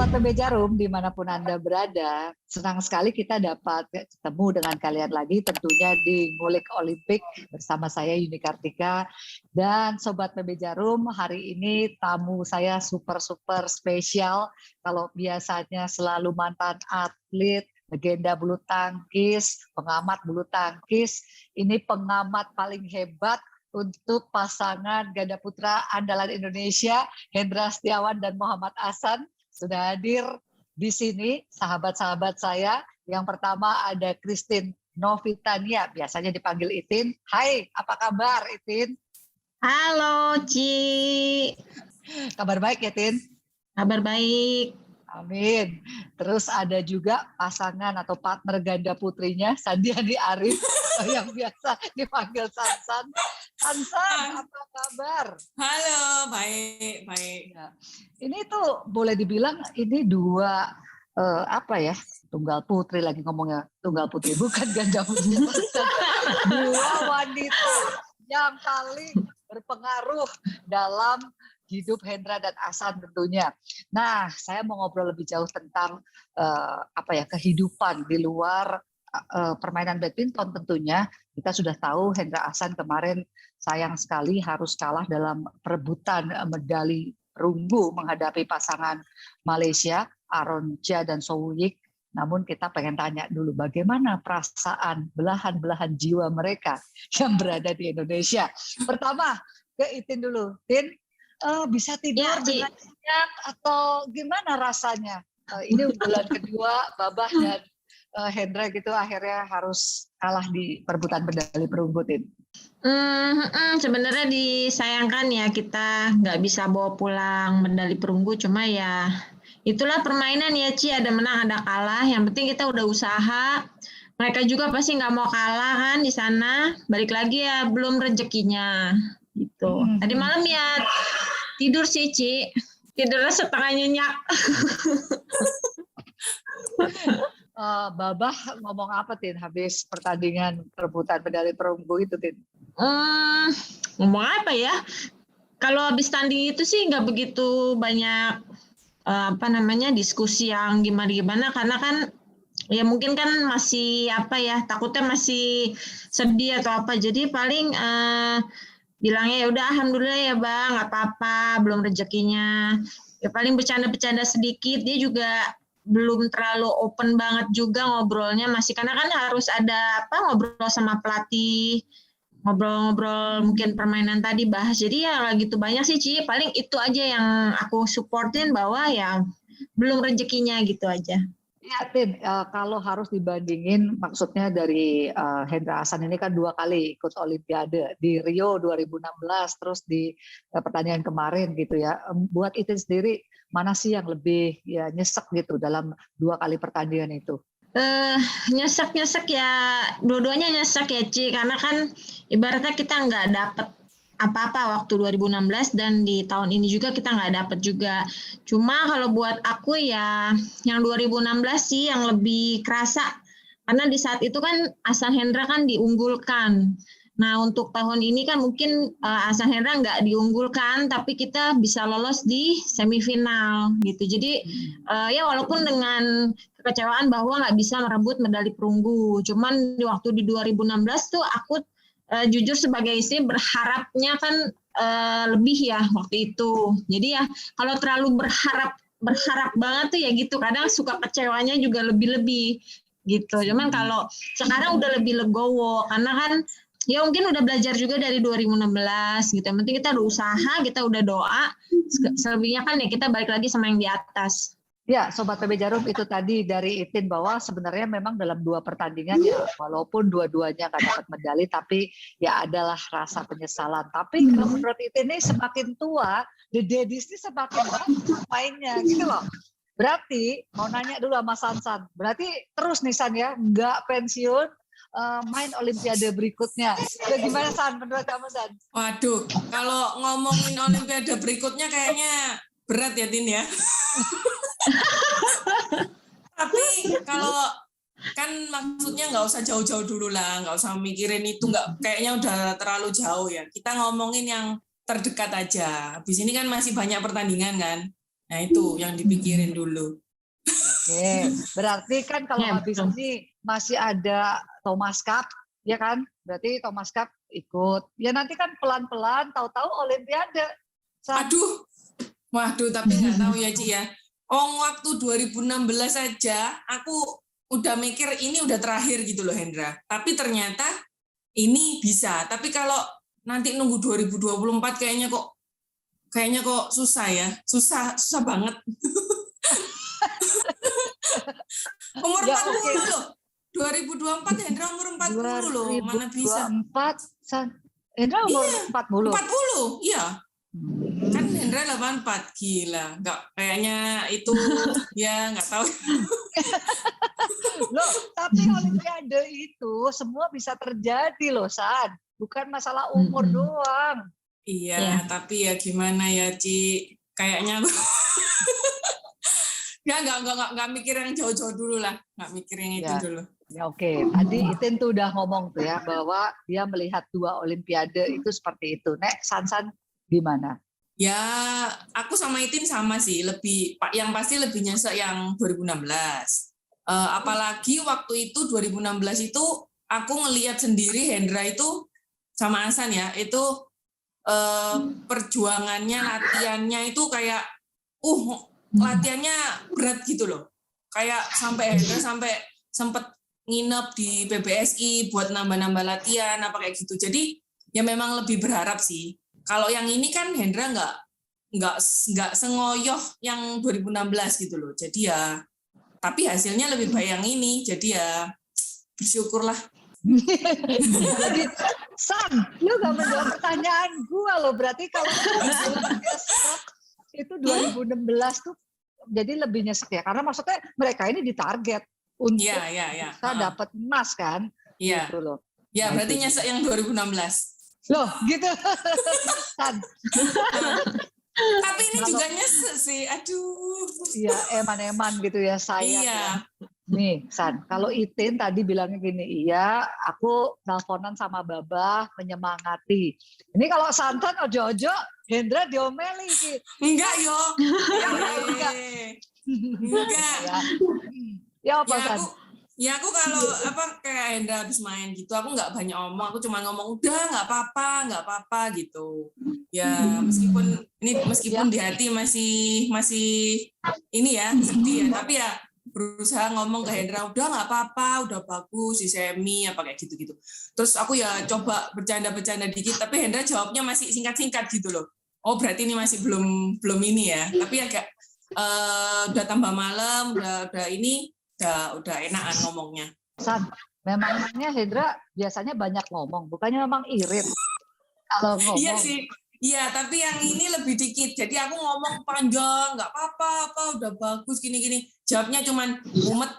Sobat PB Jarum, dimanapun Anda berada, senang sekali kita dapat ketemu dengan kalian lagi tentunya di Ngulik Olimpik bersama saya Yuni Kartika. Dan Sobat PB Jarum, hari ini tamu saya super spesial. Kalau biasanya selalu mantan atlet, legenda bulu tangkis, pengamat bulu tangkis, ini pengamat paling hebat untuk pasangan ganda putra andalan Indonesia, Hendra Setiawan dan Muhammad Ahsan. Sudah hadir di sini sahabat-sahabat saya. Yang pertama ada Christine Novitania, biasanya dipanggil Itin. Hai, apa kabar Itin? Halo Ci. Kabar baik ya Tin? Kabar baik. Amin. Terus ada juga pasangan atau partner ganda putrinya, Sandiani Arif, yang biasa dipanggil Sansan. Sansan, apa kabar? Halo, baik. Ya. Ini tuh boleh dibilang ini dua tunggal putri, lagi ngomongnya tunggal putri, bukan ganda putri. Dua wanita yang paling berpengaruh dalam hidup Hendra dan Ahsan tentunya. Nah, saya mau ngobrol lebih jauh tentang kehidupan di luar permainan badminton tentunya. Kita sudah tahu Hendra Ahsan kemarin sayang sekali harus kalah dalam perebutan medali perunggu menghadapi pasangan Malaysia, Aaron Chia dan Soh Wooi. Namun kita pengen tanya dulu bagaimana perasaan belahan-belahan jiwa mereka yang berada di Indonesia. Pertama ke Itin dulu. Tin, bisa tidur dengan nyenyak atau gimana rasanya? Ini bulan kedua Babah dan Hendra gitu akhirnya harus kalah di perebutan medali perunggu. Sebenarnya disayangkan ya kita nggak bisa bawa pulang medali perunggu, cuma ya itulah permainan ya Ci, ada menang ada kalah. Yang penting kita udah usaha. Mereka juga pasti nggak mau kalah kan di sana. Balik lagi ya belum rezekinya gitu. Tadi malam ya tidur sih Ci, tidurnya setengah nyenyak. Babah ngomong apa Tin habis pertandingan perebutan medali perunggu itu Tin? Ngomong apa ya? Kalau habis tanding itu sih nggak begitu banyak diskusi yang gimana karena kan ya mungkin kan masih takutnya masih sedih atau apa, jadi paling bilangnya ya udah alhamdulillah ya Bang, nggak apa-apa, belum rezekinya. Ya paling bercanda-bercanda sedikit, dia juga belum terlalu open banget juga ngobrolnya, masih karena kan harus ada ngobrol sama pelatih, ngobrol-ngobrol mungkin permainan tadi bahas. Jadi ya nggak gitu banyak sih Ci, paling itu aja yang aku supportin bahwa ya belum rezekinya gitu aja. Ya Tin, kalau harus dibandingin, maksudnya dari Hendra Ahsan ini kan 2 kali ikut Olimpiade, di Rio 2016, terus di pertandingan kemarin gitu ya. Buat Itin sendiri, mana sih yang lebih ya nyesek gitu dalam 2 kali pertandingan itu? Nyesek ya, dua-duanya nyesek ya Ci, karena kan ibaratnya kita nggak dapet apa-apa waktu 2016 dan di tahun ini juga kita nggak dapet juga. Cuma kalau buat aku ya yang 2016 sih yang lebih kerasa, karena di saat itu kan Ahsan Hendra kan diunggulkan. Nah untuk tahun ini kan mungkin Ahsan Hendra nggak diunggulkan, tapi kita bisa lolos di semifinal gitu. Jadi ya walaupun dengan kekecewaan bahwa nggak bisa merebut medali perunggu, cuman waktu di 2016 tuh aku jujur sebagai istri berharapnya kan lebih ya waktu itu. Jadi ya kalau terlalu berharap banget tuh ya gitu, kadang suka kecewanya juga lebih gitu. Cuman kalau sekarang udah lebih legowo karena kan ya mungkin udah belajar juga dari 2016 gitu. Yang penting kita udah usaha, kita udah doa. Selebihnya kan ya kita balik lagi sama yang di atas. Ya, Sobat PB Jarum, itu tadi dari Itin bahwa sebenarnya memang dalam 2 pertandingan ya walaupun dua-duanya nggak dapat medali, tapi ya adalah rasa penyesalan. Tapi kalau menurut Itin ini semakin tua, the daddies ini semakin bagus mainnya gitu loh. Berarti mau nanya dulu sama Sansan, berarti terus nih San ya, nggak pensiun, main Olimpiade berikutnya. Gimana San, menurut kamu San? Waduh, kalau ngomongin Olimpiade berikutnya kayaknya berat ya Tin ya. Tapi kalau kan maksudnya nggak usah jauh-jauh dulu lah, nggak usah mikirin itu, nggak, kayaknya udah terlalu jauh ya. Kita ngomongin yang terdekat aja. Habis ini kan masih banyak pertandingan kan. Nah itu yang dipikirin dulu. Oke, berarti kan kalau Ya, habis betul. ini masih ada Thomas Cup, ya kan? Berarti Thomas Cup ikut. Ya nanti kan pelan-pelan, tahu-tahu Olimpiade. Waduh, tapi nggak tahu ya Ci ya. Waktu 2016 saja, aku udah mikir ini udah terakhir gitu loh Hendra. Tapi ternyata ini bisa. Tapi kalau nanti nunggu 2024 kayaknya kok susah ya. Susah banget. Umur Ya 40 oke, loh. 2024 Hendra umur 40 loh. Mana bisa? 2024, Hendra umur 40. 40, iya. Kan Hendra 84, gila. Nggak, kayaknya itu ya nggak tahu. Loh, tapi Olimpiade itu semua bisa terjadi loh, San. Bukan masalah umur doang. Iya, Iya. tapi ya gimana ya, Ci? Kayaknya ya nggak mikir yang jauh-jauh dulu lah, nggak mikir yang itu Ya. dulu. Ya oke, tadi Itin tuh udah ngomong tuh ya bahwa dia melihat 2 Olimpiade itu seperti itu. Nek, San gimana? Ya, aku sama Itin sama sih, yang pasti lebih nyesek yang 2016. Apalagi waktu itu 2016 itu aku ngelihat sendiri Hendra itu sama Hasan ya, itu perjuangannya, latihannya itu kayak latihannya berat gitu loh. Kayak sampai Hendra sempet nginep di PBSI buat nambah-nambah latihan apa kayak gitu. Jadi ya memang lebih berharap sih. Kalau yang ini kan Hendra nggak sengoyoh yang 2016 gitu loh. Jadi ya, tapi hasilnya lebih baik yang ini. Jadi ya bersyukurlah. Jadi, San, lu gak menjawab pertanyaan gua loh. Berarti kalau nyesek itu 2016 tuh jadi lebih nyesek ya. Karena maksudnya mereka ini ditarget untuk Iya. bisa dapat emas kan. Iya. Gitu loh. Ya, Nah, berarti itu. nyesek yang 2016. Loh, gitu. San. Tapi ini juga nyesek sih. Aduh. Iya, eman-eman gitu ya sayang. Iya. Ya. Nih, San, kalau Itin tadi bilangnya gini, iya, aku nelponan sama Babah menyemangati. Ini kalau Santan ojo-ojo, Hendra diomeli sih. Enggak, yo. Enggak. Enggak. Ya apa, San? Aku kalau kayak Hendra habis main gitu, aku nggak banyak ngomong, aku cuma ngomong udah nggak apa-apa gitu. Ya meskipun di hati masih ini ya sedih ya, tapi ya berusaha ngomong ke Hendra udah nggak apa-apa, udah bagus si semi apa kayak gitu. Terus aku ya coba bercanda dikit, tapi Hendra jawabnya masih singkat-singkat gitu loh. Oh berarti ini masih belum ini ya, tapi agak udah tambah malam, udah ini. Udah enakan ngomongnya. San, memangnya Hendra biasanya banyak ngomong, bukannya memang irit kalau ngomong. Iya sih, iya tapi yang ini lebih dikit. Jadi aku ngomong panjang, nggak apa-apa, udah bagus gini-gini. Jawabnya cuman mumet.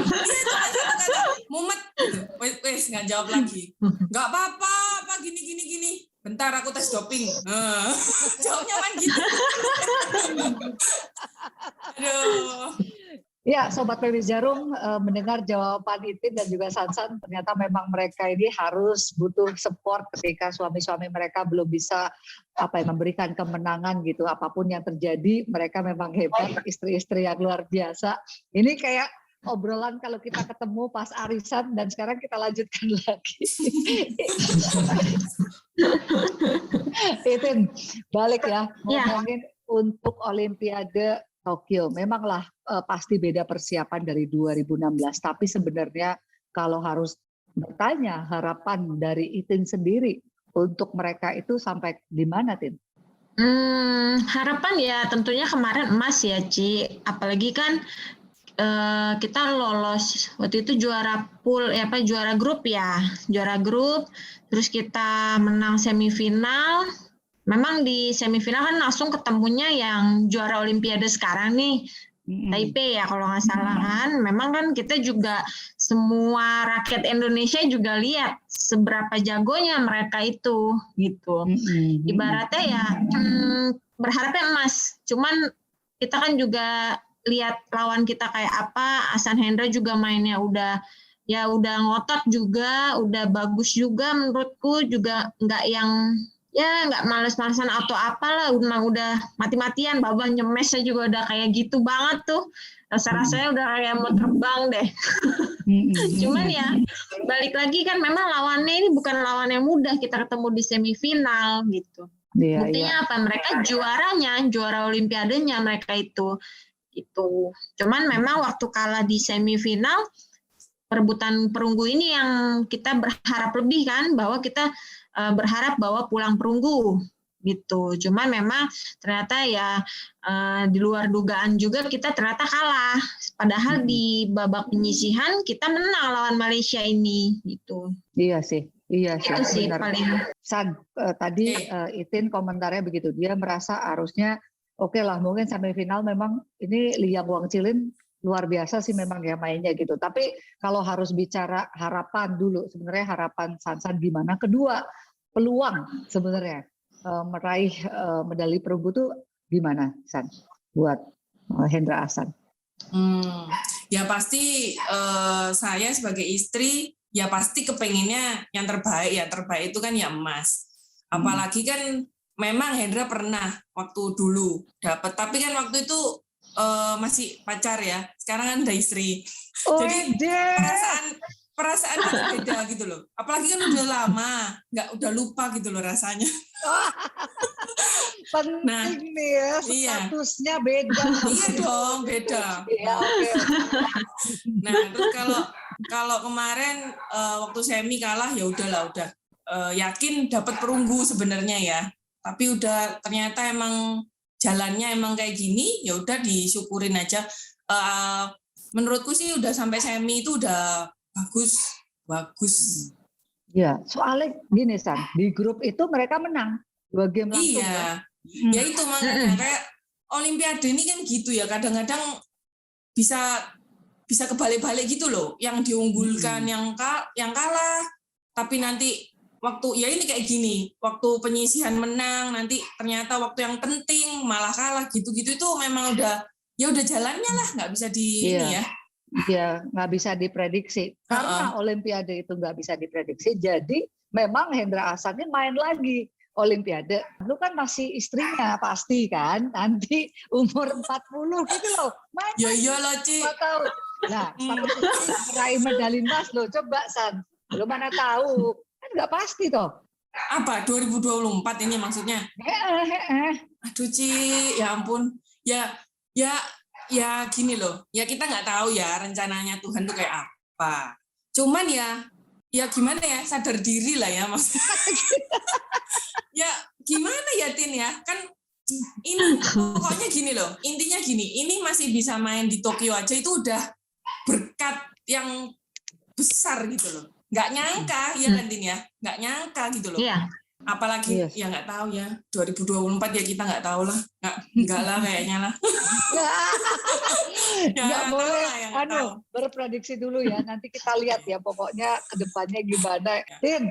Iya cuma satu kata, mumet. Wes nggak jawab lagi. Nggak apa-apa, gini. Bentar aku tes doping. Jawabnya kan gitu. Aduh. Ya, Sobat PB Jarum mendengar jawaban Itin dan juga Sansan, ternyata memang mereka ini harus butuh support ketika suami-suami mereka belum bisa memberikan kemenangan gitu. Apapun yang terjadi, mereka memang hebat, istri-istri yang luar biasa. Ini kayak obrolan kalau kita ketemu pas arisan dan sekarang kita lanjutkan lagi. Itin, balik ya, ngomongin untuk Olimpiade Tokyo. Memanglah pasti beda persiapan dari 2016. Tapi sebenarnya kalau harus bertanya harapan dari Itin sendiri untuk mereka itu sampai di mana, Tin? Harapan ya tentunya kemarin emas ya, Ci. Apalagi kan kita lolos waktu itu juara grup, terus kita menang semifinal. Memang di semifinal kan langsung ketemunya yang juara Olimpiade sekarang nih, Taipei ya kalau nggak salah kan. Memang kan kita juga semua rakyat Indonesia juga lihat seberapa jagonya mereka itu gitu. Ibaratnya ya berharapnya emas. Cuman kita kan juga lihat lawan kita kayak apa. Hasan Hendra juga mainnya udah ngotot juga, udah bagus juga menurutku, juga nggak yang ya nggak males-malesan atau apalah, emang udah mati-matian. Babah nyemesnya juga udah kayak gitu banget tuh. Rasa-rasanya udah kayak mau terbang deh. Cuman ya balik lagi kan memang lawannya ini bukan lawan yang mudah, kita ketemu di semifinal gitu. Buktinya apa? Mereka juara olimpiadenya mereka itu. Gitu. Cuman memang waktu kalah di semifinal, perebutan perunggu ini yang kita berharap lebih kan, bahwa kita berharap bahwa pulang perunggu gitu. Cuman memang ternyata ya di luar dugaan juga kita ternyata kalah. Padahal di babak penyisihan kita menang lawan Malaysia ini gitu. Iya sih. Itu sih benar. paling. Tadi Itin komentarnya begitu. Dia merasa harusnya oke lah, mungkin semifinal memang ini Liang Wang Chilin luar biasa sih memang ya mainnya gitu. Tapi kalau harus bicara harapan dulu, sebenarnya harapan Sansan gimana? Kedua, peluang sebenarnya meraih medali perunggu tuh gimana, San? Buat Hendra Ahsan. Ya pasti saya sebagai istri ya pasti kepenginnya yang terbaik. Ya terbaik itu kan ya emas. Apalagi kan memang Hendra pernah waktu dulu dapat, tapi kan waktu itu masih pacar ya. Sekarang kan udah istri. Jadi perasaan itu beda gitu loh. Apalagi kan udah lama, udah lupa gitu loh rasanya. Penting nih ya, statusnya beda. Iya dong, beda. Iya, oke. Nah, terus kalau kemarin waktu semi kalah ya udahlah, udah yakin dapat perunggu sebenarnya ya. Tapi udah ternyata emang jalannya emang kayak gini, ya udah disyukurin aja. Menurutku sih udah sampai semi itu udah bagus. Ya, soalnya gini San, di grup itu mereka menang 2 game langsung. Iya, ya itu makanya kayak Olimpiade ini kan gitu ya, kadang-kadang bisa kebalik-balik gitu loh, yang diunggulkan yang kalah, tapi nanti waktu ya ini kayak gini, waktu penyisihan menang, nanti ternyata waktu yang penting malah kalah gitu-gitu, itu memang udah jalannya lah, nggak bisa ini ya. Iya, nggak bisa diprediksi. Karena Olimpiade itu nggak bisa diprediksi, jadi memang Hendra Ahsan ini main lagi Olimpiade. Lu kan masih istrinya pasti kan, nanti umur 40 gitu loh. Main ya iyalah, Ci. Nah, meraih medali emas loh, coba San. Lu mana tahu, kan nggak pasti toh. Apa, 2024 ini maksudnya? Aduh, Ci, ya ampun. Ya gini loh, ya kita nggak tahu ya rencananya Tuhan tuh kayak apa. Cuman ya gimana ya, sadar diri lah ya maksudnya. Ya gimana ya Tin ya, kan ini pokoknya gini loh, intinya gini, ini masih bisa main di Tokyo aja itu udah berkat yang besar gitu loh. Nggak nyangka ya kan Tin ya, nggak nyangka gitu loh. Iya. Apalagi ya nggak tahu ya 2024 ya kita nggak tahu lah, nggak lah kayaknya lah. Nggak boleh berprediksi dulu ya, nanti kita lihat ya pokoknya kedepannya gimana. Tin,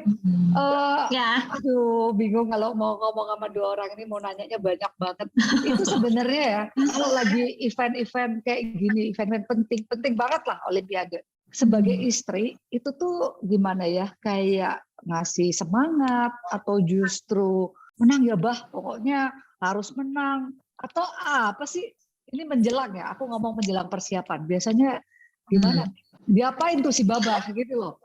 aduh bingung kalau mau ngomong sama 2 orang ini, mau nanyanya banyak banget. Itu sebenarnya ya kalau lagi event-event kayak gini, event-event penting banget lah Olimpiade. Sebagai istri itu tuh gimana ya, kayak ngasih semangat atau justru menang ya bah, pokoknya harus menang, atau apa sih ini menjelang ya, aku ngomong menjelang persiapan biasanya gimana, diapain tuh si Babah gitu loh.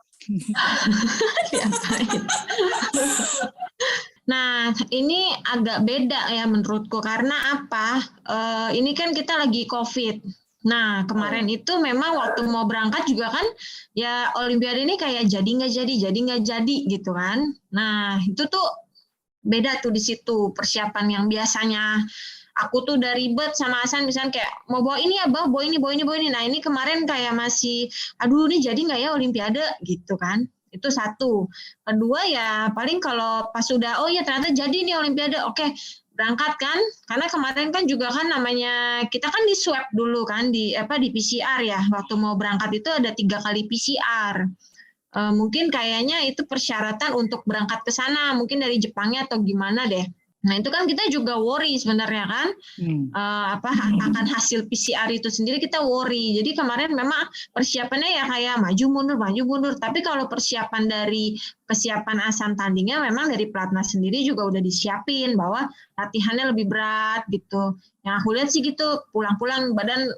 Nah, ini agak beda ya menurutku, karena apa, ini kan kita lagi COVID. Nah, kemarin itu memang waktu mau berangkat juga kan, ya Olimpiade ini kayak jadi nggak jadi gitu kan. Nah, itu tuh beda tuh di situ persiapan yang biasanya aku tuh udah ribet sama Hasan, misalnya kayak mau bawa ini ya, bawa ini. Nah, ini kemarin kayak masih, aduh ini jadi nggak ya Olimpiade gitu kan. Itu satu. Kedua ya paling kalau pas sudah, oh ya ternyata jadi nih Olimpiade, oke. Berangkat kan, karena kemarin kan juga kan namanya kita kan di swab dulu kan, di PCR ya, waktu mau berangkat itu ada 3 kali PCR. Mungkin kayaknya itu persyaratan untuk berangkat ke sana, mungkin dari Jepangnya atau gimana deh. Nah itu kan kita juga worry sebenarnya kan, akan hasil PCR itu sendiri kita worry. Jadi kemarin memang persiapannya ya kayak maju mundur. Tapi kalau persiapan dari kesiapan ASAN tandingnya memang dari pelatnas sendiri juga udah disiapin bahwa latihannya lebih berat gitu. Yang aku lihat sih gitu, pulang-pulang badan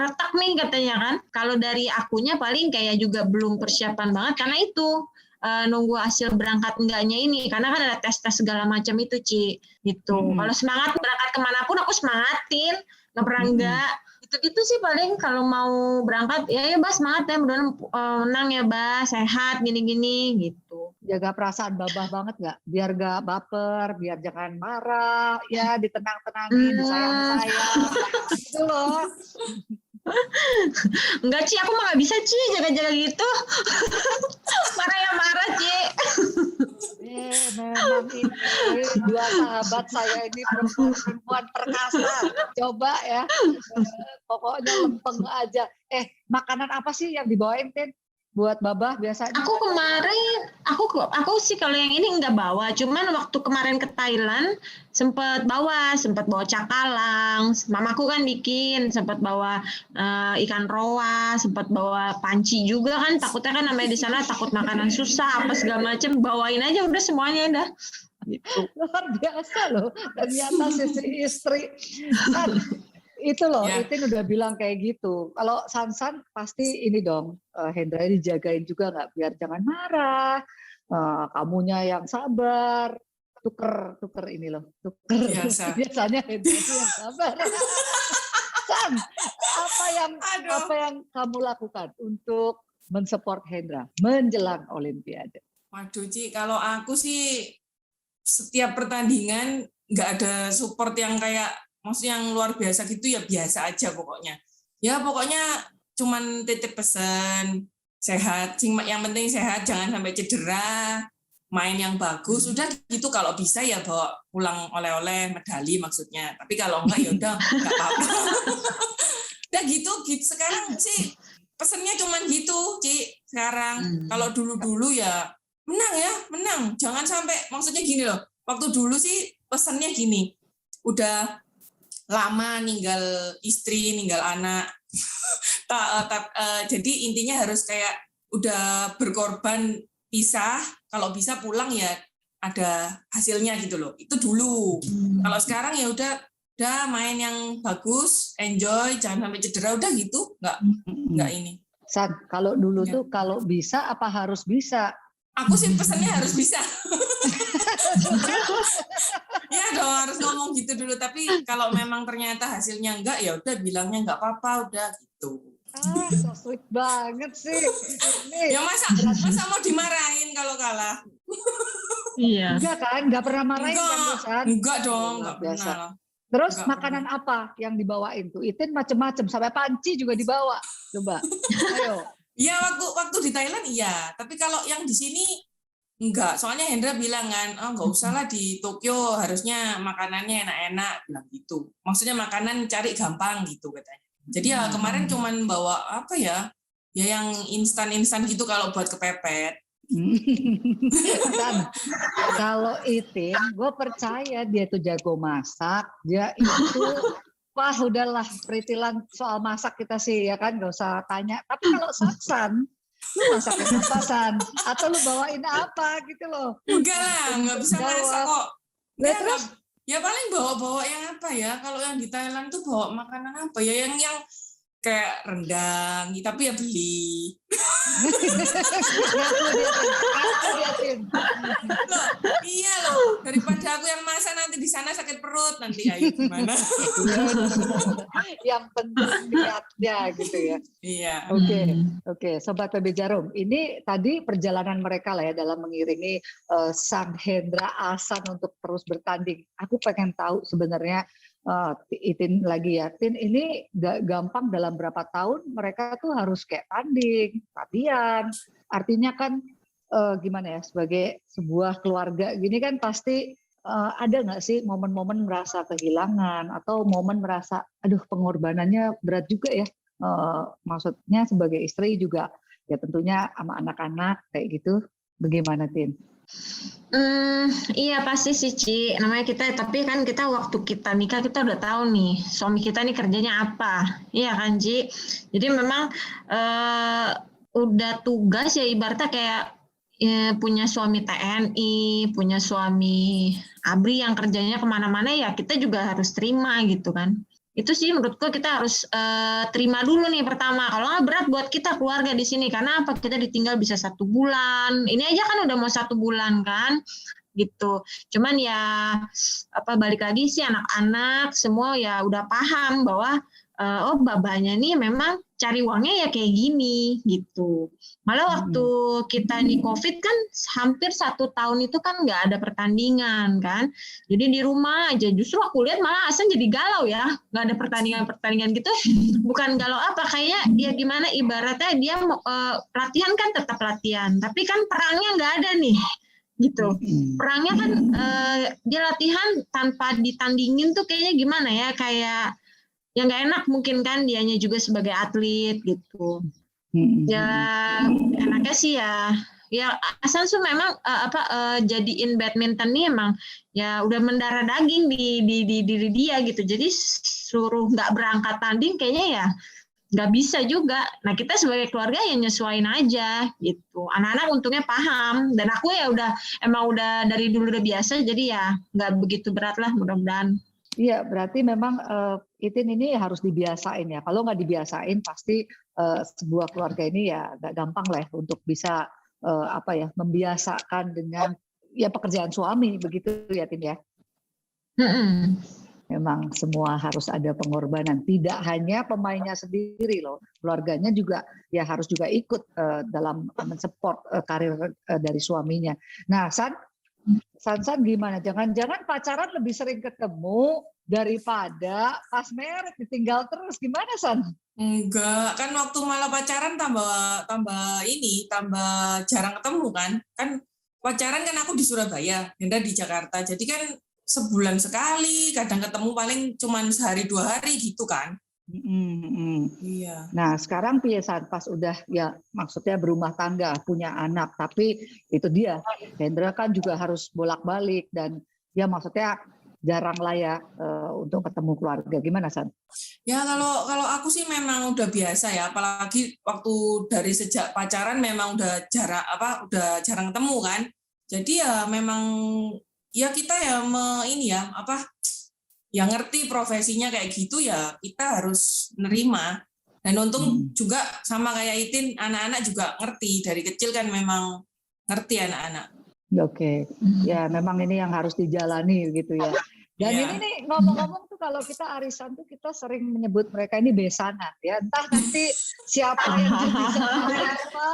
retak nih katanya kan. Kalau dari akunya paling kayak juga belum persiapan banget karena itu nunggu hasil berangkat enggaknya ini, karena kan ada tes segala macam itu Ci gitu. Kalau semangat berangkat kemanapun aku semangatin, nggak pernah enggak gitu sih. Paling kalau mau berangkat ya Bas semangat ya, mudah-mudahan menang ya Bas, sehat gini-gini gitu. Jaga perasaan Babah banget nggak? Biar nggak baper, biar jangan marah, ya ditenang-tenangin, disayang-sayang, gitu loh. Enggak Ci, aku mah nggak bisa Ci jaga-jaga gitu. Marah ya marah Ci. Memang ini dua sahabat saya ini perempuan perkasa. Coba ya, pokoknya lempeng aja. Makanan apa sih yang dibawain Tin? Buat Babah biasanya? Aku kemarin, aku sih kalau yang ini nggak bawa. Cuman waktu kemarin ke Thailand sempat bawa cakalang. Mamaku kan bikin, sempat bawa ikan roa, sempat bawa panci juga kan. Takutnya kan namanya di sana takut makanan susah apa segala macam. Bawain aja udah semuanya dah. Gitu. Luar biasa loh. Ternyata sisi istri. Itu loh, Itin udah bilang kayak gitu. Kalau Sansan pasti ini dong, Hendra dijagain juga nggak, biar jangan marah, kamunya yang sabar, tuker ini loh, tuker. Biasanya Hendra itu yang sabar. San, apa yang kamu lakukan untuk mensupport Hendra menjelang Olimpiade? Waduh Ci, kalau aku sih setiap pertandingan nggak ada support yang kayak maksudnya yang luar biasa gitu, ya biasa aja pokoknya. Ya pokoknya cuman titip pesan sehat, yang penting sehat, jangan sampai cedera, main yang bagus, udah gitu. Kalau bisa ya bawa pulang oleh-oleh, medali maksudnya. Tapi kalau enggak ya udah enggak apa-apa. Udah gitu. Sekarang sih pesennya cuman gitu, Ci. Sekarang kalau dulu-dulu ya menang. Jangan sampai, maksudnya gini loh. Waktu dulu sih pesennya gini. Udah lama ninggal istri, ninggal anak. Jadi intinya harus kayak udah berkorban pisah, kalau bisa pulang ya ada hasilnya gitu loh. Itu dulu. Kalau sekarang ya udah main yang bagus, enjoy, jangan sampai cedera, udah gitu. Enggak ini. San, kalau dulu tuh kalau bisa apa harus bisa? Aku sih pesannya harus bisa. Ya dong, harus ngomong gitu dulu. Tapi kalau memang ternyata hasilnya enggak, ya udah bilangnya enggak apa-apa, udah gitu. So sweet banget sih. Ya masa mau dimarahin kalau kalah? Iya. Enggak kan? Enggak pernah marahin kan, San? Enggak dong, enggak pernah. Terus makanan apa yang dibawain tuh? Itin macem-macem, sampai panci juga dibawa. Coba, ayo. Iya, waktu di Thailand iya, tapi kalau yang di sini enggak. Soalnya Hendra bilang kan, enggak usah lah di Tokyo, harusnya makanannya enak-enak, bilang gitu. Maksudnya makanan cari gampang gitu katanya. Jadi ya kemarin cuman bawa apa ya yang instan-instan gitu kalau buat kepepet. Dan kalau Itin, gue percaya dia tuh jago masak, dia itu wah udahlah peritilan soal masak kita sih ya kan, gak usah tanya. Tapi kalau Sansan, lu masakin apa San? Atau lu bawain apa gitu loh? Enggak lah, nggak bisa masak kok. Ya, terus? Ya paling bawa-bawa yang apa ya? Kalau yang di Thailand tuh bawa makanan apa ya? Yang kayak rendang, tapi ya beli. Loh, iya loh. Daripada aku yang masak nanti di sana sakit perut nanti, ayo gimana? Yang penting niatnya gitu ya. Iya. Oke, Sobat PB Jarum. Ini tadi perjalanan mereka lah ya dalam mengiringi Sang Hendra Ahsan untuk terus bertanding. Aku pengen tahu sebenarnya Itin lagi ya, Tin ini gak gampang, dalam berapa tahun mereka tuh harus kayak tanding, latihan. Artinya kan gimana ya, sebagai sebuah keluarga gini kan pasti ada nggak sih momen-momen merasa kehilangan atau momen merasa aduh pengorbanannya berat juga ya. Maksudnya sebagai istri juga ya tentunya sama anak-anak kayak gitu. Bagaimana Tin? Iya pasti sih Ci, namanya kita, tapi kan kita waktu kita nikah kita udah tahu nih suami kita nih kerjanya apa, iya kan Ci. Jadi memang udah tugas ya ibaratnya kayak punya suami TNI, punya suami ABRI yang kerjanya kemana-mana ya kita juga harus terima gitu kan. Itu sih menurutku kita harus terima dulu nih pertama. Kalau nggak berat buat kita keluarga di sini karena apa kita ditinggal bisa 1 bulan. Ini aja kan udah mau 1 bulan kan gitu. Cuman ya balik lagi sih anak-anak semua ya udah paham bahwa oh babanya nih memang cari uangnya ya kayak gini gitu. Malah waktu kita di COVID kan hampir 1 tahun itu kan nggak ada pertandingan kan. Jadi di rumah aja. Justru aku lihat malah Hasan jadi galau ya. Nggak ada pertandingan gitu. Bukan galau apa. Kayak ya gimana ibaratnya dia latihan kan tetap latihan. Tapi kan perangnya nggak ada nih. Gitu. Perangnya kan dia latihan tanpa ditandingin tuh kayaknya gimana ya. Kayak ya nggak enak mungkin kan dianya juga sebagai atlet gitu. Ya enaknya sih ya Hasan tuh memang jadiin badminton nih emang ya udah mendarah daging di diri dia gitu. Jadi suruh nggak berangkat tanding kayaknya ya nggak bisa juga. Nah kita sebagai keluarga ya nyesuaiin aja gitu. Anak-anak untungnya paham dan aku ya emang udah dari dulu udah biasa jadi ya nggak begitu berat lah mudah-mudahan. Iya, berarti memang Itin ini harus dibiasain ya. Kalau nggak dibiasain, pasti sebuah keluarga ini ya nggak gampang lah untuk bisa membiasakan dengan ya pekerjaan suami begitu ya, Tin ya. Memang semua harus ada pengorbanan. Tidak hanya pemainnya sendiri loh, keluarganya juga ya harus juga ikut dalam mensupport karir dari suaminya. Nah, San gimana? Jangan-jangan pacaran lebih sering ketemu daripada pas married ditinggal terus. Gimana, San? Enggak, kan waktu malah pacaran tambah jarang ketemu kan. Kan pacaran kan aku di Surabaya, Hendra di Jakarta. Jadi kan sebulan sekali, kadang ketemu paling cuma sehari 2 hari gitu kan. Iya. Nah sekarang Piesan pas udah ya maksudnya berumah tangga punya anak tapi itu dia Hendra kan juga harus bolak-balik dan ya maksudnya jarang lah ya untuk ketemu keluarga. Gimana San? Ya kalau aku sih memang udah biasa ya, apalagi waktu dari sejak pacaran memang udah jarang ketemu kan. Jadi ya memang ya kita ya yang ngerti profesinya kayak gitu ya kita harus nerima. Dan untung juga sama kayak Itin, anak-anak juga ngerti. Dari kecil kan memang ngerti anak-anak. Oke, ya memang ini yang harus dijalani gitu ya. Dan ini nih ngomong-ngomong tuh kalau kita arisan tuh kita sering menyebut mereka ini besanan ya. Entah nanti siapa yang jadi sama apa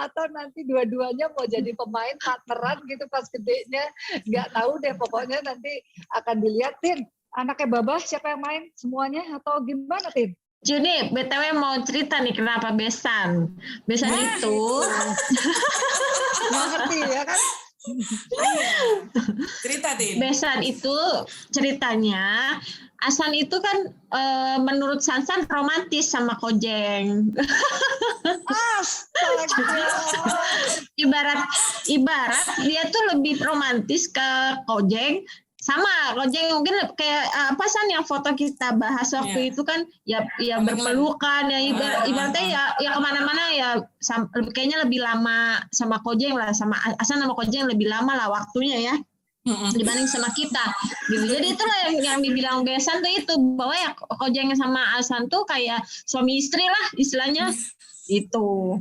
atau nanti dua-duanya mau jadi pemain partneran gitu pas gedenya. Nggak tahu deh pokoknya nanti akan dilihatin anaknya Babah siapa yang main semuanya atau gimana Tin? Jadi BTW mau cerita nih kenapa besan. Besan itu nggak ngerti ya kan? Cerita Tin. Besan itu ceritanya Hasan itu kan menurut Sansan romantis sama Kojeng. ibarat dia tuh lebih romantis ke Kojeng. Sama Kojeng mungkin kayak apa San yang foto kita bahas waktu itu kan ya berpelukan ya ibaratnya ya kemana-mana ya kayaknya lebih lama sama Kojeng lah, sama Hasan sama Kojeng lebih lama lah waktunya ya dibanding sama kita gitu. Jadi itulah yang dibilang besan tuh itu bahwa ya Kojeng sama Hasan tuh kayak suami istri lah istilahnya itu.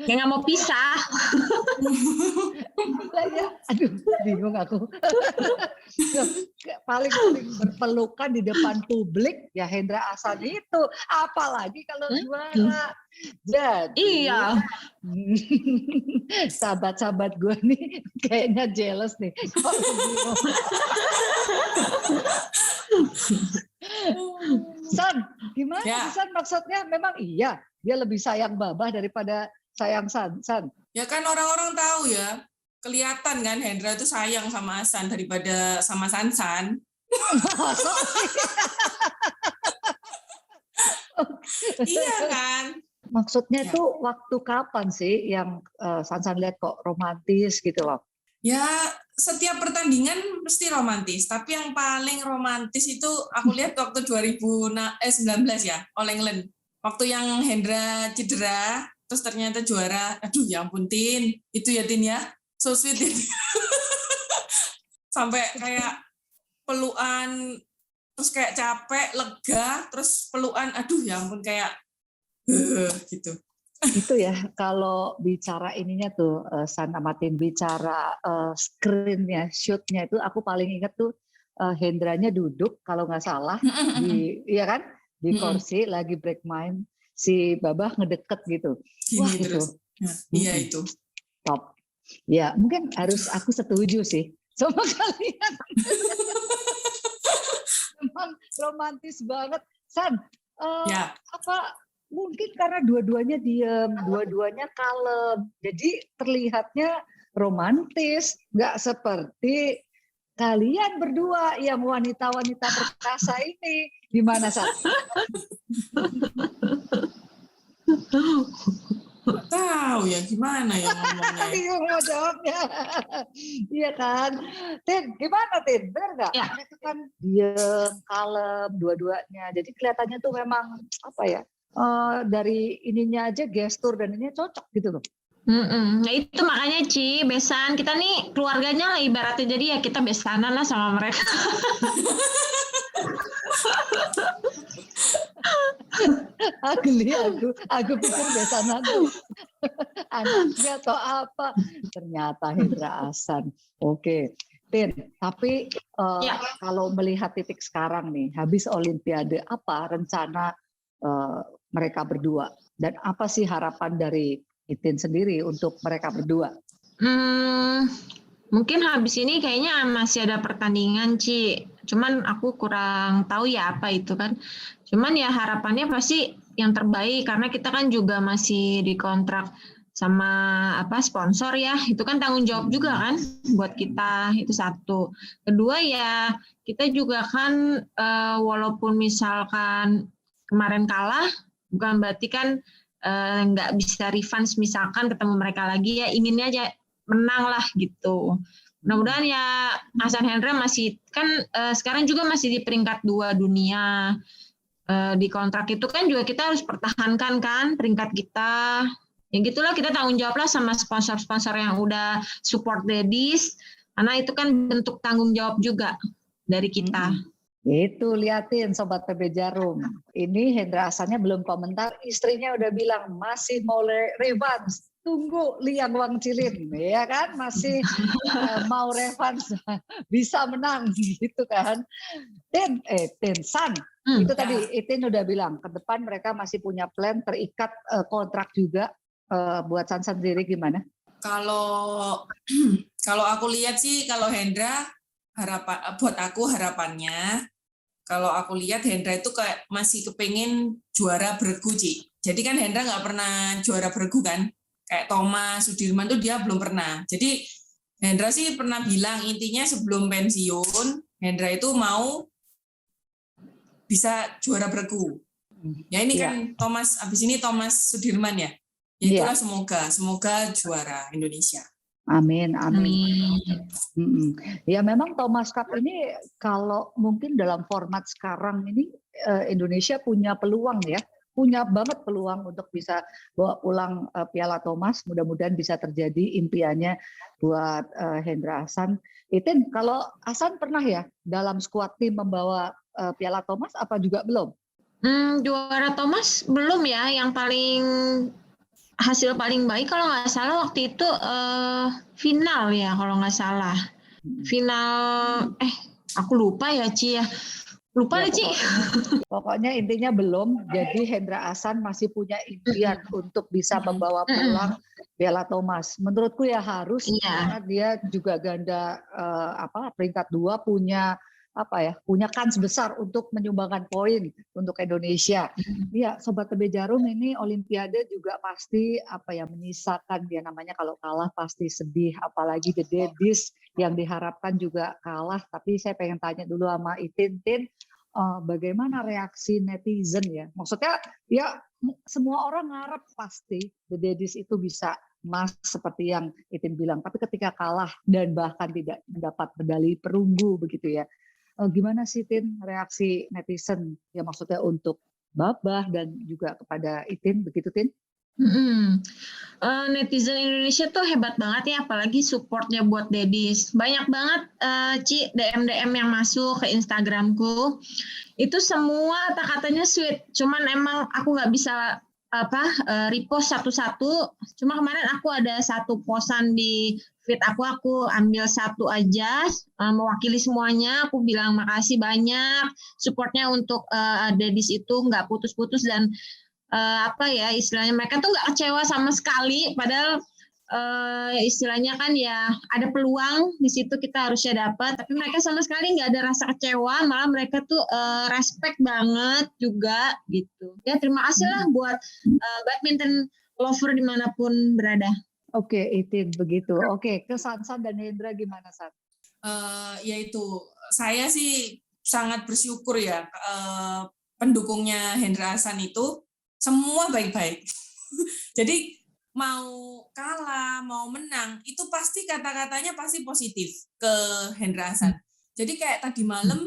Kayak nggak mau pisah. Aduh, bingung aku. paling berpelukan di depan publik ya Hendra Hasan itu. Apalagi kalau juara. Jadi, iya. Sahabat-sahabat gue nih kayaknya jealous nih. San, gimana ya. San maksudnya? Memang iya, dia lebih sayang Babah daripada sayang San. Ya kan orang-orang tahu ya, kelihatan kan Hendra itu sayang sama Hasan daripada sama Sansan. Iya kan? Maksudnya Ya. tuh waktu kapan sih yang Sansan lihat kok romantis gitu loh? Ya, setiap pertandingan mesti romantis, tapi yang paling romantis itu aku lihat waktu 2019 ya, All England. Waktu yang Hendra cedera, terus ternyata juara. Aduh, ya ampun Tin, itu ya Tin ya, so sweet ya. Sampai kayak pelukan, terus kayak capek, lega, terus pelukan, aduh ya ampun kayak gitu. Itu ya kalau bicara ininya tuh San Amatin bicara screen-nya, shoot-nya itu aku paling inget tuh Hendranya duduk kalau nggak salah di ya kan di kursi lagi break mind, si Babah ngedeket gitu. Wah Gini itu terus. Nah, iya itu. top. Ya mungkin harus aku setuju sih sama kalian. Memang romantis banget. San, Ya. apa mungkin karena dua-duanya diam, dua-duanya kalem, jadi terlihatnya romantis, nggak seperti kalian berdua yang wanita-wanita perkasa ini. Gimana, San? Nggak tahu ya gimana ya ngomongnya. Bingung mau jawabnya. Iya kan? Tin, gimana Tin? Bener nggak? Ya. Mereka kan diem, kalem, dua-duanya. Jadi kelihatannya tuh memang apa ya? Dari ininya aja gestur dan ininya cocok gitu loh. Nah itu makanya Ci, besan kita nih keluarganya lah ibaratnya, jadi ya kita besanan lah sama mereka. Aku pikir besan aku anaknya atau apa, ternyata Hendra Ahsan. Oke, Tin, tapi Ya. kalau melihat titik sekarang nih, habis Olimpiade, apa rencana mereka berdua dan apa sih harapan dari Itin sendiri untuk mereka berdua? Mungkin habis ini kayaknya masih ada pertandingan Ci, cuman aku kurang tahu ya apa itu kan. Cuman ya harapannya pasti yang terbaik karena kita kan juga masih dikontrak sama sponsor ya, itu kan tanggung jawab juga kan buat kita, itu satu. Kedua ya kita juga kan walaupun misalkan kemarin kalah bukan berarti kan nggak bisa revenge misalkan ketemu mereka lagi, ya inginnya aja menang lah gitu. Mudah-mudahan ya Ahsan Hendra masih kan sekarang juga masih di peringkat 2 dunia. Di kontrak itu kan juga kita harus pertahankan kan peringkat kita. Ya gitulah, kita tanggung jawab lah sama sponsor-sponsor yang udah support ladies, karena itu kan bentuk tanggung jawab juga dari kita. Itu liatin Sobat PB Jarum. Ini Hendra Ahsannya belum komentar, istrinya udah bilang masih mau revans. Tunggu Liang Wang Cilin, ya kan? Masih mau revans, bisa menang gitu kan? Tin San, itu tadi Itin udah bilang ke depan mereka masih punya plan terikat kontrak juga. Buat San sendiri gimana? Kalau aku lihat sih, kalau Hendra buat aku harapannya, kalau aku lihat Hendra itu kayak masih kepingin juara bergu Ci. Jadi kan Hendra nggak pernah juara bergu kan, kayak Thomas Sudirman tuh dia belum pernah. Jadi Hendra sih pernah bilang intinya sebelum pensiun Hendra itu mau bisa juara bergu. Ya ini kan Thomas, abis ini Thomas Sudirman ya. Ya itulah semoga juara Indonesia. Amin. Ya memang Thomas Cup ini kalau mungkin dalam format sekarang ini Indonesia punya peluang ya, punya banget peluang untuk bisa bawa pulang Piala Thomas. Mudah-mudahan bisa terjadi impiannya buat Hendra Ahsan. Itin, kalau Ahsan pernah ya dalam skuad tim membawa Piala Thomas apa juga belum? Juara Thomas belum ya, yang hasil paling baik kalau nggak salah waktu itu final ya kalau nggak salah. Final, aku lupa ya Ci ya. Lupa ya, Ci. Pokoknya intinya belum, jadi Hendra Ahsan masih punya impian untuk bisa membawa pulang Piala Thomas. Menurutku ya harus, karena dia juga ganda peringkat 2 punya kans besar untuk menyumbangkan poin untuk Indonesia. Iya, Sobat PB Jarum, ini Olimpiade juga pasti menyisakan dia namanya kalau kalah pasti sedih, apalagi The Daddies yang diharapkan juga kalah. Tapi saya pengen tanya dulu sama Itin, bagaimana reaksi netizen ya. Maksudnya ya semua orang ngarep pasti The Daddies itu bisa emas seperti yang Itin bilang. Tapi ketika kalah dan bahkan tidak mendapat medali perunggu begitu ya. Gimana sih Tin reaksi netizen? Ya maksudnya untuk Babah dan juga kepada Itin begitu Tin? Netizen Indonesia tuh hebat banget ya, apalagi supportnya buat Daddies. Banyak banget Ci DM yang masuk ke Instagramku. Itu semua kata-katanya sweet. Cuman emang aku nggak bisa repost satu-satu. Cuma kemarin aku ada satu posan di feed aku ambil satu aja mewakili semuanya. Aku bilang makasih banyak supportnya untuk Daddies itu nggak putus-putus dan istilahnya mereka tuh nggak kecewa sama sekali, padahal istilahnya kan ya ada peluang di situ kita harusnya dapat, tapi mereka sama sekali nggak ada rasa kecewa, malah mereka tuh respect banget juga gitu. Ya terima kasih lah buat badminton lover dimanapun berada. Oke, Itin begitu. Oke, ke Sansan dan Hendra gimana San? Yaitu saya sih sangat bersyukur ya pendukungnya Hendra Ahsan itu semua baik-baik. Jadi mau kalah, mau menang, itu pasti kata-katanya pasti positif ke Hendra Ahsan. Jadi kayak tadi malam,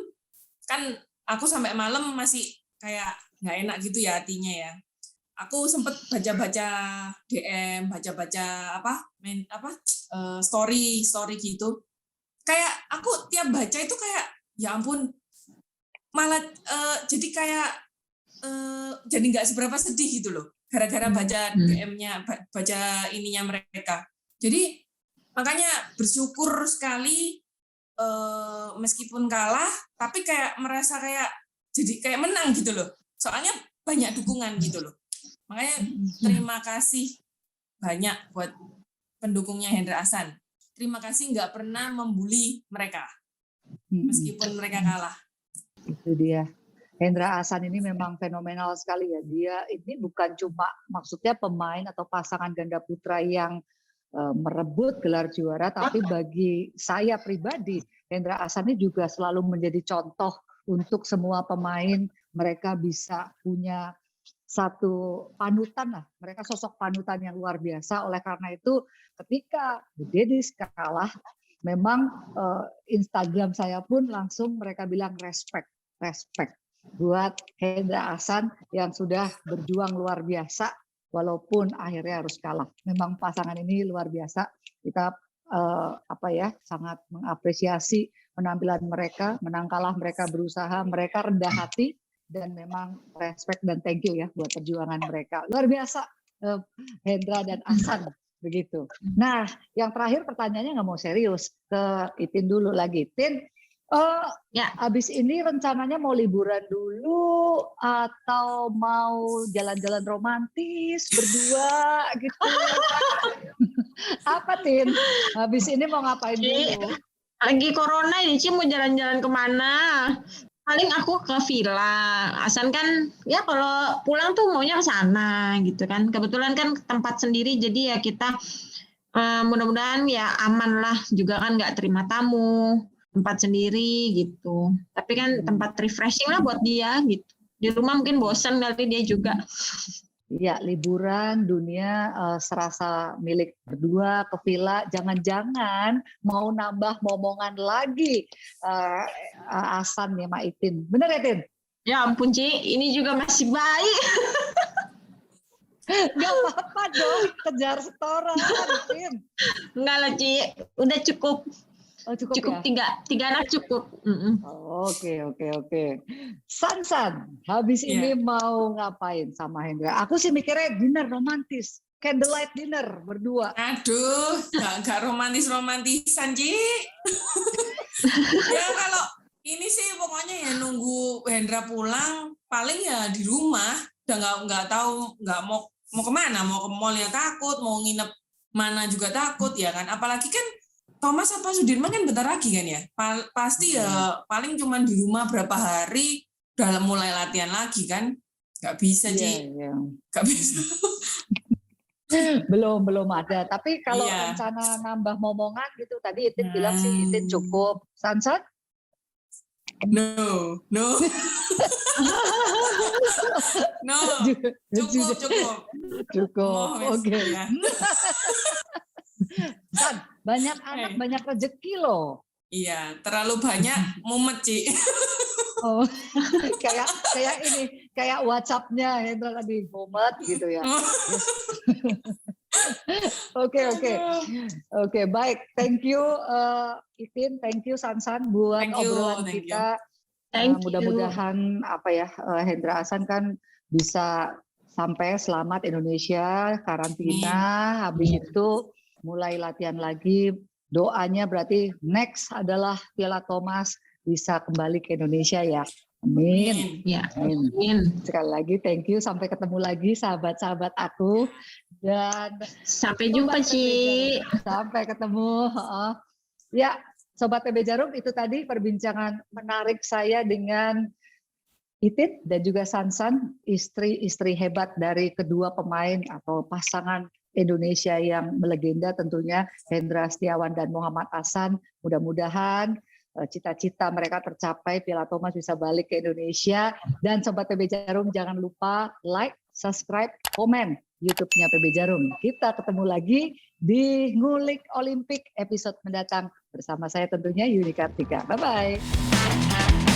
kan aku sampai malam masih kayak nggak enak gitu ya hatinya ya. Aku sempet baca-baca DM, baca-baca story gitu. Kayak aku tiap baca itu kayak, ya ampun, malah jadi kayak jadi nggak seberapa sedih gitu loh, gara-gara baca DM-nya, baca ininya mereka. Jadi makanya bersyukur sekali meskipun kalah, tapi kayak merasa kayak jadi kayak menang gitu loh. Soalnya banyak dukungan gitu loh. Makanya terima kasih banyak buat pendukungnya Hendra Ahsan. Terima kasih nggak pernah membuli mereka, meskipun mereka kalah. Itu dia. Hendra Ahsan ini memang fenomenal sekali ya. Dia ini bukan cuma maksudnya pemain atau pasangan ganda putra yang merebut gelar juara, tapi bagi saya pribadi, Hendra Ahsan ini juga selalu menjadi contoh untuk semua pemain. Mereka bisa punya satu panutan lah. Mereka sosok panutan yang luar biasa. Oleh karena itu, ketika The Daddies kalah, memang Instagram saya pun langsung mereka bilang respect buat Hendra Ahsan yang sudah berjuang luar biasa walaupun akhirnya harus kalah. Memang pasangan ini luar biasa. Kita sangat mengapresiasi penampilan mereka, menang kalah mereka berusaha, mereka rendah hati dan memang respect dan thank you ya buat perjuangan mereka. Luar biasa Hendra dan Ahsan begitu. Nah, yang terakhir pertanyaannya nggak mau serius, ke Itin dulu lagi. Tin, habis ini rencananya mau liburan dulu atau mau jalan-jalan romantis berdua gitu? Apa Tin? Habis ini mau ngapain dulu? Lagi corona ini Ci mau jalan-jalan kemana? Paling aku ke villa. Ahsan kan ya kalau pulang tuh maunya ke sana gitu kan. Kebetulan kan tempat sendiri jadi ya kita mudah-mudahan ya aman lah, juga kan nggak terima tamu, tempat sendiri gitu. Tapi kan tempat refreshing lah buat dia gitu. Di rumah mungkin bosan kali dia juga. Iya, liburan dunia serasa milik berdua ke villa. Jangan-jangan mau nambah momongan lagi Ahsan ya Mak Itin. Bener ya Tin? Ya ampun Ci, ini juga masih baik. Gak apa-apa dong, kejar setoran Tin. Enggak lah Ci, udah cukup. Oh, cukup ya? tiga anak cukup. Oke. Sansan, habis ini mau ngapain sama Hendra? Aku sih mikirnya dinner romantis, candlelight dinner berdua. Aduh, nggak romantisan Ci. Ya kalau ini sih pokoknya ya nunggu Hendra pulang, paling ya di rumah. Udah nggak tahu nggak mau kemana, mau ke mall ya takut, mau nginep mana juga takut ya kan. Apalagi kan Thomas apa Sudirman kan bentar lagi kan ya. Pasti ya paling cuma di rumah berapa hari udah mulai latihan lagi kan. Nggak bisa Ci. Nggak bisa. Belum ada. Tapi kalau rencana nambah momongan gitu tadi Itin bilang sih Itin cukup. Sansan? No. No. Cukup. Wes, Oke. ya. San, banyak anak, banyak rezeki loh. Iya, terlalu banyak mumet, Ci. Oh, kayak WhatsApp-nya Hendra tadi, Mumet gitu ya. Oke, baik. Thank you Itin, thank you Sansan buat obrolan kita. Mudah-mudahan Hendra Ahsan kan bisa sampai selamat Indonesia, karantina, habis itu mulai latihan lagi. Doanya berarti next adalah Piala Thomas bisa kembali ke Indonesia ya. Amin. Ya, amin. Sekali lagi thank you, sampai ketemu lagi sahabat-sahabat aku, dan sampai jumpa Ci. Sampai ketemu. Ya, Sobat PB Jarum, itu tadi perbincangan menarik saya dengan Itin dan juga Sansan, istri-istri hebat dari kedua pemain atau pasangan Indonesia yang melegenda tentunya, Hendra Setiawan dan Muhammad Ahsan. Mudah-mudahan cita-cita mereka tercapai, Piala Thomas bisa balik ke Indonesia. Dan Sobat PB Jarum, jangan lupa like, subscribe, komen YouTube-nya PB Jarum. Kita ketemu lagi di Ngulik Olimpik episode mendatang bersama saya tentunya Yuni Kartika. Bye-bye.